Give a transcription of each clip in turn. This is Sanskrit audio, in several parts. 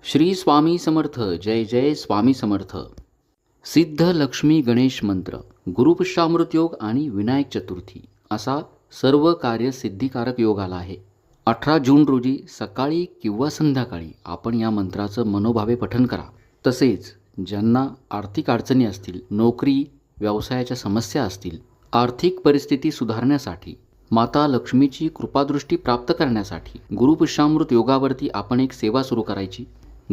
श्री स्वामी समर्थ. जय जय स्वामी समर्थ. सिद्ध लक्ष्मी गणेश मंत्र, गुरुपुष्यामृत योग आणि विनायक चतुर्थी असा सर्व कार्य सिद्धिकारक योग आला आहे. 18 जून रोजी सकाळी किंवा संध्याकाळी आपण या मंत्राचं मनोभावे पठण करा. तसेच ज्यांना आर्थिक अडचणी असतील, नोकरी व्यवसायाच्या समस्या असतील, आर्थिक परिस्थिती सुधारण्यासाठी, माता लक्ष्मीची कृपादृष्टी प्राप्त करण्यासाठी गुरुपुष्यामृत योगावरती आपण एक सेवा सुरू करायची.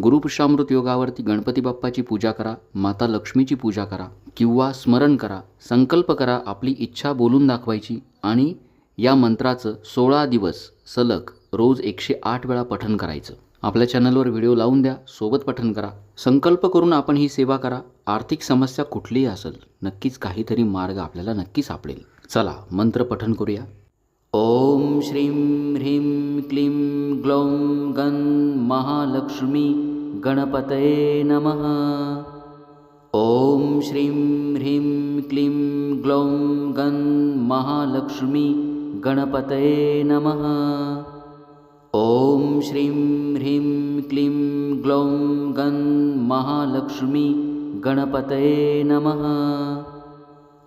गुरुपुष्यामृत योगावरती गणपती बाप्पाची पूजा करा, माता लक्ष्मीची पूजा करा किंवा स्मरण करा, संकल्प करा, आपली इच्छा बोलून दाखवायची आणि या मंत्राचं 16 दिवस सलग रोज 108 वेळा पठण करायचं. आपल्या चॅनलवर व्हिडिओ लावून द्या, सोबत पठण करा. संकल्प करून आपण ही सेवा करा. आर्थिक समस्या कुठलीही असेल, नक्कीच काहीतरी मार्ग आपल्याला नक्की सापडेल. चला मंत्र पठण करूया. ओम श्रीं ह्रीं क्लीं ग्लौं गं महालक्ष्मी गणपतये नमः. ओम श्रीं ह्रीं क्लीं ग्लौं गं महालक्ष्मी गणपतये नमः. ओम श्रीं ह्रीं क्लीं ग्लौं गं महालक्ष्मी गणपतये नमः.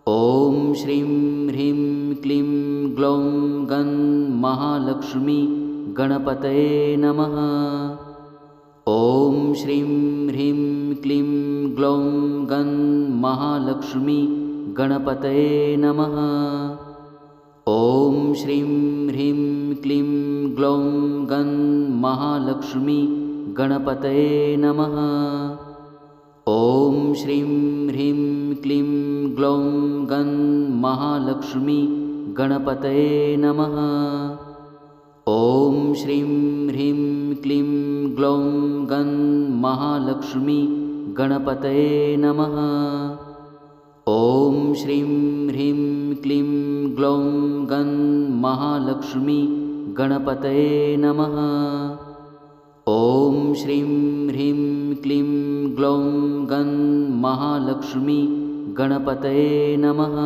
ओम श्रीं ह्रीं क्लीं ग्लौं गं महालक्ष्मी गणपतये नमः. ओम श्रीं ह्रीं क्लीं ग्लौं गं महालक्ष्मी गणपतये नमः. ओम श्रीं ह्रीं क्लीं ग्लौं गं महालक्ष्मी गणपतये नमः. ओम श्रीं ह्रीं क्लीं ग्लौं गं महालक्ष्मी गणपतये नमः. ओम श्रीं ह्रीं क्लीं ग्लौं गं महालक्ष्मी गणपतये नमः. ओम श्रीं ह्रीं क्लीं ग्लौं गं महालक्ष्मी गणपतये नमः. ओम श्रीं ह्रीं क्लीं ग्लौं गं महालक्ष्मी गणपतये नमः.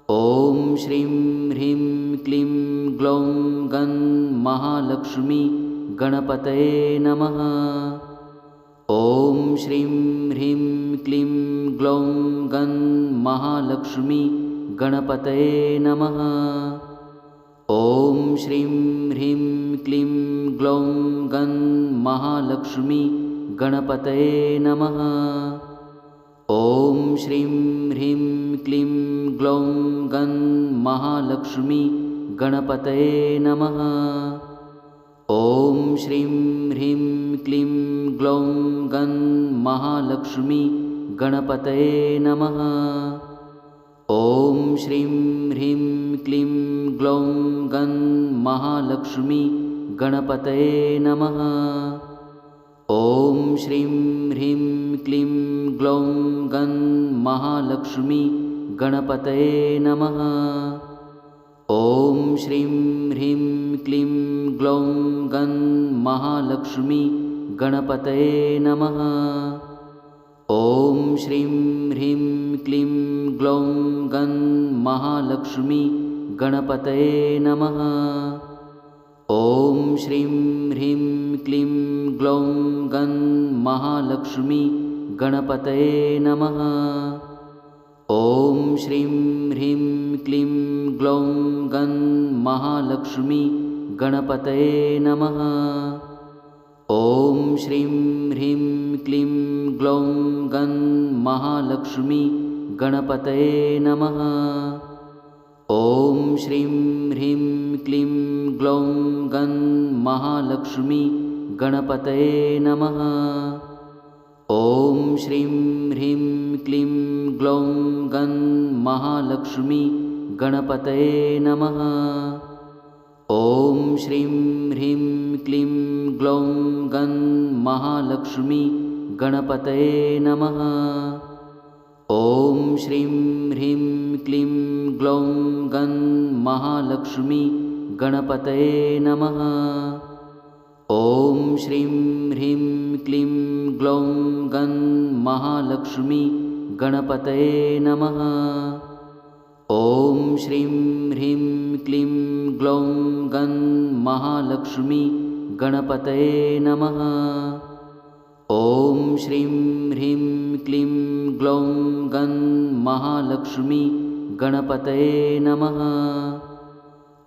ओम श्रीं ह्रीं क्लीं ग्लौं गं महालक्ष्मी गणपतये नमः. ओम श्रीं ह्रीं क्लीं ग्लौं गं महालक्ष्मी गणपतये नमः. ओम श्रीं ह्रीं क्लीं ग्लौं गं महालक्ष्मी गणपतये नमः. ओम श्रीं ह्रीं क्लीं ग्लौं गं महालक्ष्मी गणपतये नमः. ओम श्रीं ह्रीं क्लीं ग्लौं गं महालक्ष्मी गणपतये नमः. ओम श्रीं ह्रीं क्लीं ग्लौं गं महालक्ष्मी गणपतये नमः. ओम श्रीं ह्रीं क्लीं ग्लौं गं महालक्ष्मी गणपतये नमः. ओम श्रीं ह्रीं क्लीं ग्लौं गं महालक्ष्मी गणपतये नमः. ओम श्रीं ह्रीं क्लीं ग्लौं गं महालक्ष्मी गणपतये नमः. ओम श्रीं ह्रीं क्लीं ग्लौं गं महालक्ष्मी गणपतये नमः. ओम श्रीं ह्रीं क्लीं ग्लौं गं महालक्ष्मी गणपतये नमः. ओम श्रीं ह्रीं क्लीं ग्लौं गं महालक्ष्मी गणपतये नमः. ओम श्रीं ह्रीं क्लीं ग्लौं गं महालक्ष्मी गणपतये नमः. ओम श्रीं ह्रीं क्लीं ग्लौं गं महालक्ष्मी गणपतये नमः. ओम श्रीं ह्रीं क्लीं ग्लौं गं महालक्ष्मी गणपतये नमः. ओम श्रीं ह्रीं क्लीं ग्लौं गं महालक्ष्मी गणपतये नमः. ओम श्रीं ह्रीं क्लीं ग्लौं गं महालक्ष्मी गणपतये नमः. ओम श्रीं ह्रीं क्लीं ग्लौं गं महालक्ष्मी गणपतये नमः। ॐ श्रीं ह्रीं क्लीं ग्लौं गं महालक्ष्मी गणपतये नमः।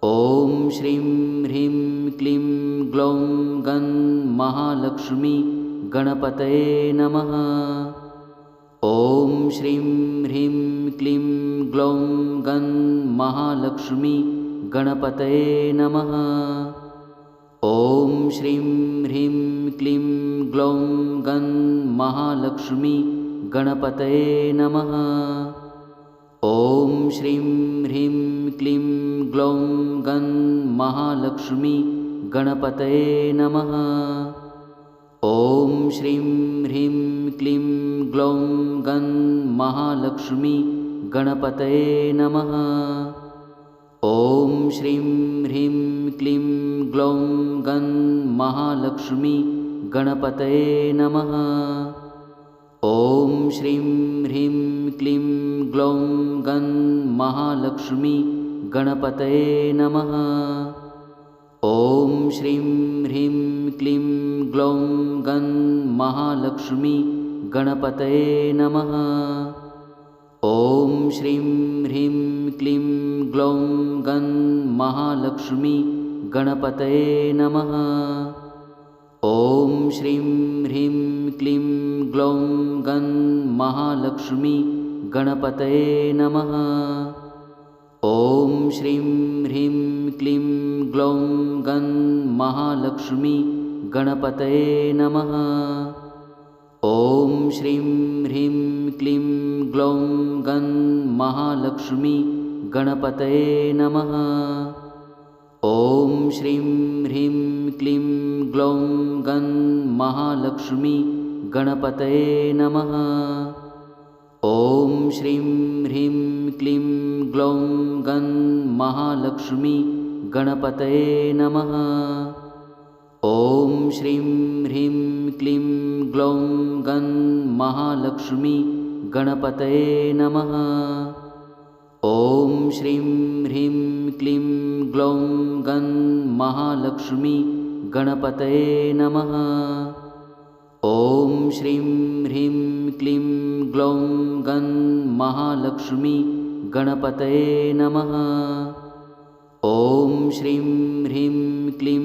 ॐ श्रीं ह्रीं क्लीं ग्लौं गं महालक्ष्मी गणपतये नमः। ॐ श्रीं ह्रीं क्लीं ग्लौं गं महालक्ष्मी गणपतये नमः। ॐ श्रीं ह्रीं क्लीं ग्लौं गं महालक्ष्मी गणपतये नमः। ॐ श्रीं ह्रीं क्लीं ग्लौं गं महालक्ष्मी गणपतये नमः। ॐ श्रीं ह्रीं क्लीं ग्लौं गं महालक्ष्मी गणपतये नमः। ॐ श्रीं ह्रीं क्लीं ग्लौं गं महालक्ष्मी गणपतये नमः। ॐ श्रीं ह्रीं क्लीं ग्लौं गं महालक्ष्मी गणपतये नमः। ॐ श्रीं ह्रीं क्लीं ग्लौं गं महालक्ष्मी गणपतये नमः। ॐ श्रीं ह्रीं क्लीं ग्लौं गं महालक्ष्मी गणपतये नमः। ॐ श्रीं ह्रीं क्लीं ग्लौं गं महालक्ष्मी गणपतये नमः। ॐ श्रीं ह्रीं क्लीं ग्लौं गं महालक्ष्मी गणपतये नमः। ॐ श्रीं ह्रीं क्लीं ग्लौं गं महालक्ष्मी गणपतये नमः। ॐ श्रीं ह्रीं क्लीं ग्लौं गं महालक्ष्मी गणपतये नमः। ॐ श्रीं ह्रीं क्लीं ग्लौं गं महालक्ष्मी गणपतये नमः। ॐ श्रीं ह्रीं क्लीं ग्लौं गं महालक्ष्मी गणपतये नमः। ॐ श्रीं ह्रीं क्लीं ग्लौं गं महालक्ष्मी गणपतये नमः। ॐ श्रीं ह्रीं क्लीं ग्लौं गं महालक्ष्मी गणपतये नमः। ॐ श्रीं ह्रीं क्लीं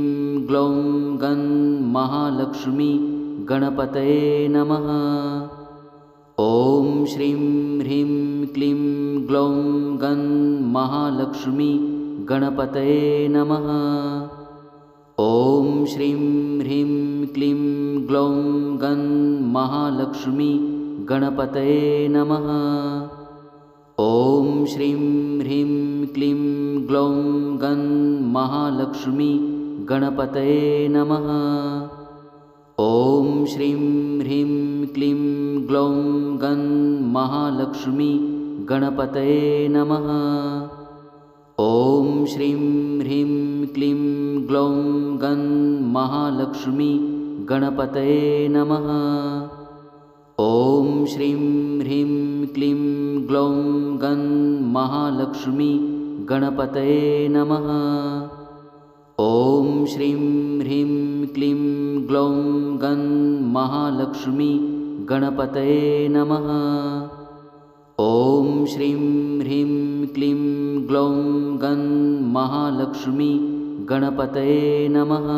ग्लौं गं महालक्ष्मी गणपतये नमः। ॐ श्रीं ह्रीं क्लीं ग्लौं गं महालक्ष्मी गणपतये नमः। ॐ श्रीं ह्रीं क्लीं ग्लौं गं महालक्ष्मी गणपतये नमः। ॐ श्रीं ह्रीं क्लीं ग्लौं गं महालक्ष्मी गणपतये नमः। ॐ श्रीं ह्रीं क्लीं ग्लौं गं महालक्ष्मी गणपतये नमः। ॐ श्रीं ह्रीं क्लीं ग्लौं गं महालक्ष्मी गणपतये नमः। ॐ श्रीं ह्रीं क्लीं ग्लौं गं महालक्ष्मी गणपतये नमः। ॐ श्रीं ह्रीं क्लीं ग्लौं गं महालक्ष्मी गणपतये नमः। ॐ श्रीं ह्रीं क्लीं ग्लौं गं महालक्ष्मी गणपतये नमः।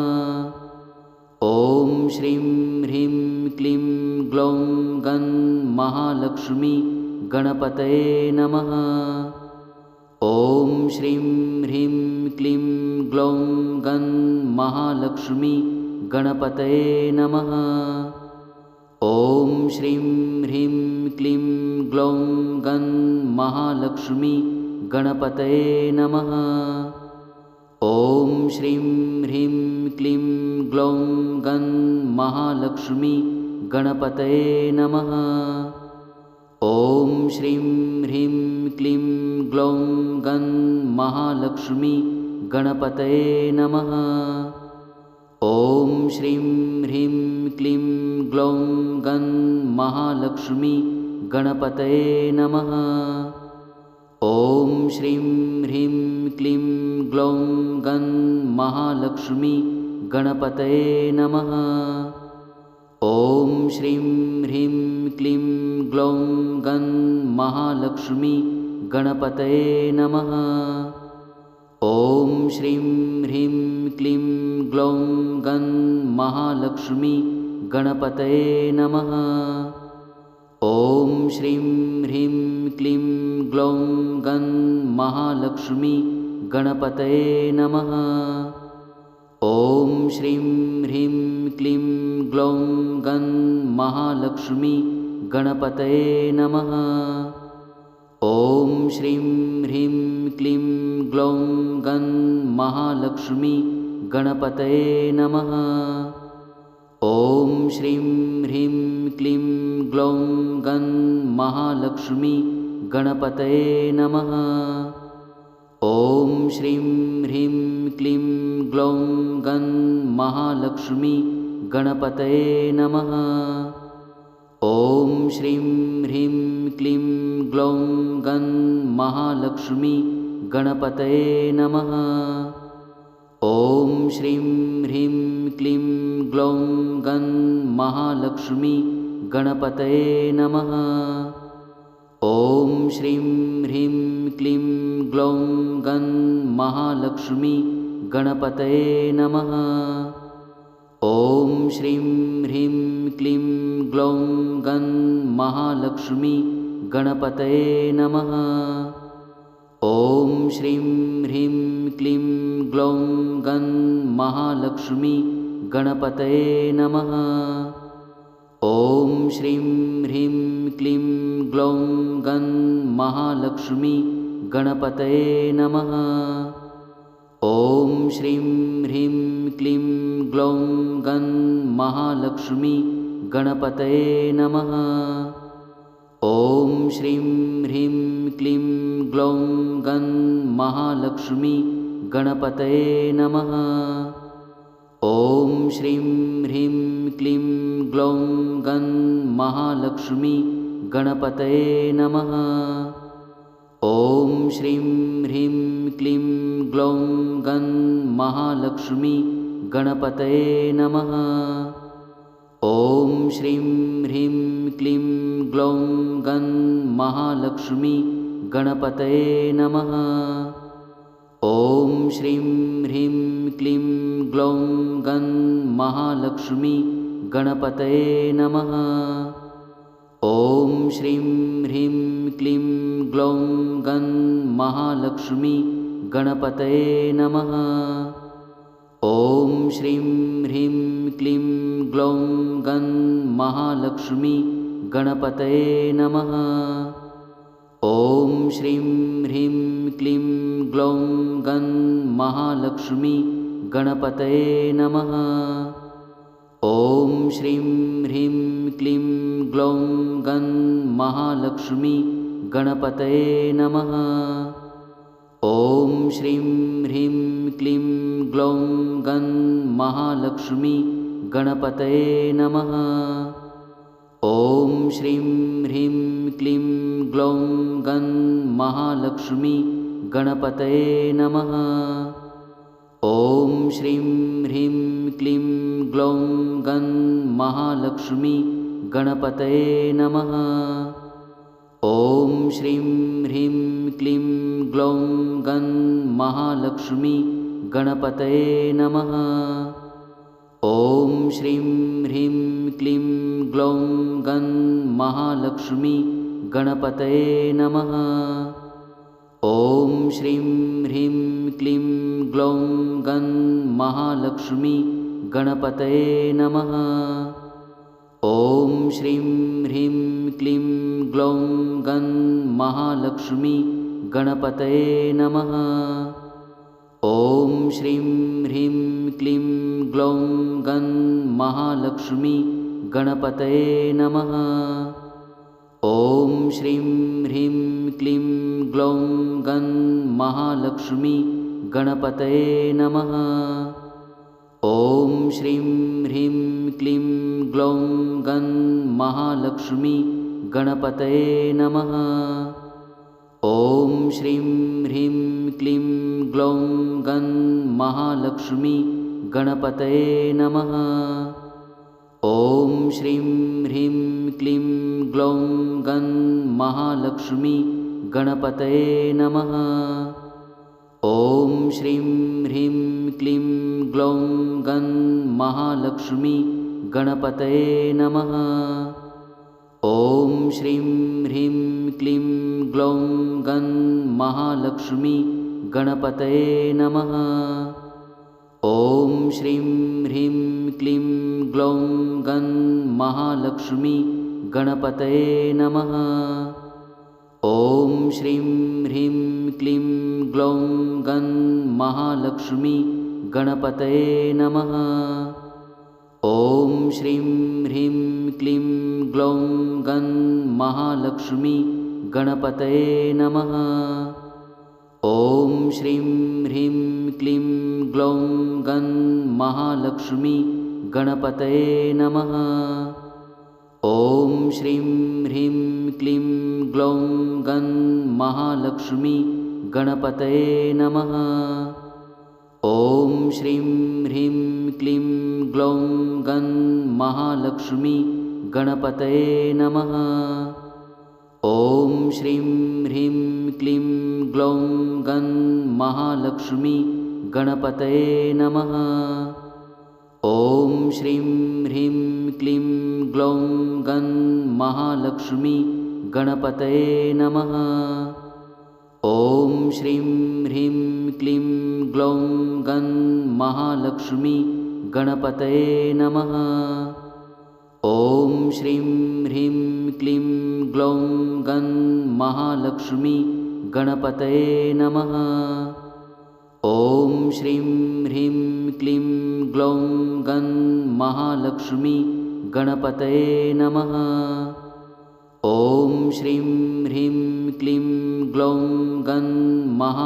ॐ श्रीं ह्रीं क्लीं ग्लौं गं महालक्ष्मी गणपतये नमः। ॐ श्रीं ह्रीं क्लीं ग्लौं गं महालक्ष्मी गणपतये नमः। ॐ श्रीं ह्रीं क्लीं ग्लौं गं महालक्ष्मी गणपतये नमः। ॐ श्रीं ह्रीं क्लीं ग्लौं गं महालक्ष्मी गणपतये नमः। ॐ श्रीं ह्रीं क्लीं ग्लौं गं महालक्ष्मी गणपतये नमः। ॐ श्रीं ह्रीं क्लीं ग्लौं गं महालक्ष्मी गणपतये नमः। ॐ श्रीं ह्रीं क्लीं ग्लौं गं महालक्ष्मी गणपतये नमः। ॐ श्रीं ह्रीं क्लीं ग्लौं गं महालक्ष्मी गणपतये नमः। ॐ श्रीं ह्रीं क्लीं ग्लौं गं महालक्ष्मी गणपतये नमः। ॐ श्रीं ह्रीं क्लीं ग्लौं गं महालक्ष्मी गणपतये नमः। ॐ श्रीं ह्रीं क्लीं ग्लौं गं महालक्ष्मी गणपतये नमः। ॐ श्रीं ह्रीं क्लीं ग्लौं गं महालक्ष्मी गणपतये नमः। ॐ श्रीं ह्रीं क्लीं ग्लौं गं महालक्ष्मी गणपतये नमः। ॐ श्रीं ह्रीं क्लीं ग्लौं गं महालक्ष्मी गणपतये नमः। ॐ श्रीं ह्रीं क्लीं ग्लौं गं महालक्ष्मी गणपतये नमः। ॐ श्रीं ह्रीं क्लीं ग्लौं गं महालक्ष्मी गणपतये नमः। ॐ श्रीं ह्रीं क्लीं ग्लौं गं महालक्ष्मी गणपतये नमः। ॐ श्रीं ह्रीं क्लीं ग्लौं गं महालक्ष्मी गणपतये नमः। ॐ श्रीं ह्रीं क्लीं ग्लौं गं महालक्ष्मी गणपतये नमः। ॐ श्रीं ह्रीं क्लीं ग्लौं गं महालक्ष्मी गणपतये नमः। ॐ श्रीं ह्रीं क्लीं ग्लौं गं महालक्ष्मी गणपतये नमः। ॐ श्रीं ह्रीं क्लीं ग्लौं गं महालक्ष्मी गणपतये नमः। ॐ श्रीं ह्रीं क्लीं ग्लौं गं महालक्ष्मी गणपतये नमः। ॐ श्रीं ह्रीं क्लीं ग्लौं गं महालक्ष्मी गणपतये नमः। ॐ श्रीं ह्रीं क्लीं ग्लौं गं महालक्ष्मी गणपतये नमः। ॐ श्रीं ह्रीं क्लीं ग्लौं गं महालक्ष्मी गणपतये नमः। ॐ श्रीं ह्रीं क्लीं ग्लौं गं महालक्ष्मी गणपतये नमः। ॐ श्रीं ह्रीं क्लीं ग्लौं गं महालक्ष्मी गणपतये नमः। ॐ श्रीं ह्रीं क्लीं ग्लौं गं महालक्ष्मी गणपतये नमः। ॐ श्रीं ह्रीं क्लीं ग्लौं गं महालक्ष्मी गणपतये नमः। ॐ श्रीं ह्रीं क्लीं ग्लौं गं महालक्ष्मी गणपतये नमः। ॐ श्रीं ह्रीं क्लीं ग्लौं गं महालक्ष्मी गणपतये नमः। ॐ श्रीं ह्रीं क्लीं ग्लौं गं महालक्ष्मी गणपतये नमः। ॐ श्रीं ह्रीं क्लीं ग्लौं गं महालक्ष्मी गणपतये नमः। ॐ श्रीं ह्रीं क्लीं ग्लौं गं महालक्ष्मी गणपतये नमः। ॐ श्रीं ह्रीं क्लीं ग्लौं गं महालक्ष्मी गणपतये नमः। ॐ श्रीं ह्रीं क्लीं ग्लौं गं महालक्ष्मी गणपतये नमः। ॐ श्रीं ह्रीं क्लीं ग्लौं गं महालक्ष्मी गणपतये नमः। ॐ श्रीं ह्रीं क्लीं ग्लौं गं महालक्ष्मी गणपतये नमः। ॐ श्रीं ह्रीं क्लीं ग्लौं गं महालक्ष्मी गणपतये नमः। ॐ श्रीं ह्रीं क्लीं ग्लौं गं महालक्ष्मी गणपतये नमः। ॐ श्रीं ह्रीं क्लीं ग्लौं गं महालक्ष्मी गणपतये नमः। ॐ श्रीं ह्रीं क्लीं ग्लौं गं महालक्ष्मी गणपतये नमः। ॐ श्रीं ह्रीं क्लीं ग्लौं गं महालक्ष्मी गणपतये नमः। ॐ श्रीं ह्रीं क्लीं ग्लौं गं महालक्ष्मी गणपतये नमः। ॐ श्रीं ह्रीं क्लीं ग्लौं गं महालक्ष्मी गणपतये नमः। ॐ श्रीं ह्रीं क्लीं ग्लौं गं महालक्ष्मी गणपतये नमः। ॐ श्रीं ह्रीं क्लीं ग्लौं गं महालक्ष्मी गणपतये नमः। ॐ श्रीं ह्रीं क्लीं ग्लौं गं महालक्ष्मी गणपतये नमः। ॐ श्रीं ह्रीं क्लीं ग्लौं गं महालक्ष्मी गणपतये नमः। ॐ श्रीं ह्रीं क्लीं ग्लौं गं महालक्ष्मी गणपतये नमः। ॐ श्रीं ह्रीं क्लीं ग्लौं गं महालक्ष्मी गणपतये नमः। ॐ श्रीं ह्रीं क्लीं ग्लौं गं महालक्ष्मी गणपतये नमः। ॐ श्रीं ह्रीं क्लीं ग्लौं गं महालक्ष्मी गणपतये नमः। ॐ श्रीं ह्रीं क्लीं ग्लौं गं महालक्ष्मी गणपतये नमः। ॐ श्रीं ह्रीं क्लीं ग्लौं गं